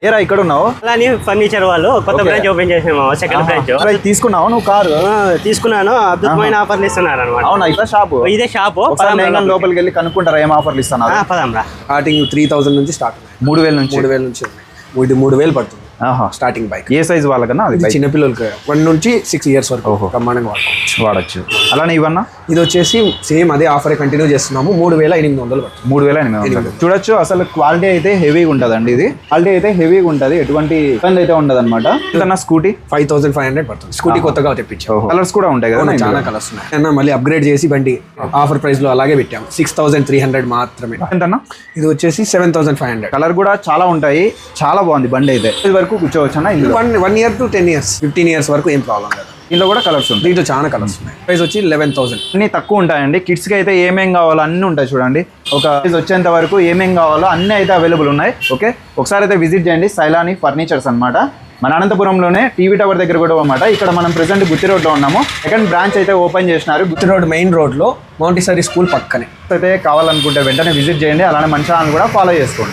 ఏరా ఇక్కడ ఉన్నావు? అలానే ఫర్నిచర్ వాళ్ళు కొత్త బ్రాంచ్ ఓపెన్ చేసాము, సెకండ్ బ్రాంచ్. తీసుకున్నావు నువ్వు కారు? తీసుకున్నాను, అద్భుతమైన ఆఫర్లు ఇస్తున్నారు అనమాట. అవునా, ఇట్లా షాపు? ఇదే షాపు. లోపలికి వెళ్ళి కనుక్కుంటారా ఏం ఆఫర్లు ఇస్తున్నారు? పదాం రా. స్టార్టింగ్ 3000 నుంచి స్టార్ట్. 3000 నుంచి 3,000 పడుతుంది ఆహా. Starting bike. ఏ సైజ్ వాళ్ళకన్నా? అది చిన్న పిల్లలకి 1 నుంచి 6 ఇయర్స్ వరకు బ్రహ్మాండంగా వాడచ్చు. అలానే ఇవన్నా ఇది వచ్చేసి సేమ్ అదే ఆఫర్ కంటిన్యూ చేస్తున్నాము. 3,800 పడుతుంది. 3,800 చూడొచ్చు. అసలు క్వాలిటీ అయితే హెవీగా ఉంటదండి. ఇది క్వాలిటీ అయితే హెవీగా ఉంటది, ఎటువంటి ఇబ్బంది అయితే ఉండదు అనమాట. ఇదన్నా స్కూటీ 5,500 పడుతుంది. స్కూటీ కొత్తగా తెప్పించాము. కలర్స్ కూడా ఉంటాయి కదా, చాలా కలర్స్ ఉన్నాయి. మళ్ళీ అప్గ్రేడ్ చేసి బండి ఆఫర్ ప్రైస్ లో అలాగే పెట్టాము. 6,300 మాత్రమే. ఎంతన్నా? ఇది వచ్చేసి 7,500. కలర్ కూడా చాలా ఉంటాయి, చాలా బాగుంది బండి అయితే. ఇది వరకు కూర్చోవచ్చు అన్న. 1 year to 10 years 15 years వరకు ఏం ప్రాబ్లం లేదు. దీంట్లో కూడా కలర్స్ ఉంటాయి. దీంట్లో చాలా కలర్స్ ఉన్నాయి. ప్రైస్ వచ్చి 11,000. అన్ని తక్కువ ఉంటాయండి. కిడ్స్ కి అయితే ఏమేం కావాలో అన్ని ఉంటాయి. చూడండి, ఒక సైజ్ వచ్చేంత వరకు ఏమేం కావాలో అన్ని అయితే అవైలబుల్ ఉన్నాయి. ఓకే, ఒకసారి అయితే విజిట్ చేయండి. సైలాని ఫర్నిచర్స్ అన్నమాట. మన అనంతపురంలోనే టీవీ టవర్ దగ్గర కూడా అన్నమాట. ఇక్కడ మనం ప్రెసెంట్ గుత్తి రోడ్లో ఉన్నాము. సెకండ్ బ్రాంచ్ అయితే ఓపెన్ చేసినారు. గుత్తి రోడ్ మెయిన్ రోడ్ లో మౌంటిసరీ స్కూల్ పక్కనే. అయితే కావాలనుకుంటే వెంటనే విజిట్ చేయండి. అలానే మన ఛానల్ కూడా ఫాలో చేసుకోండి.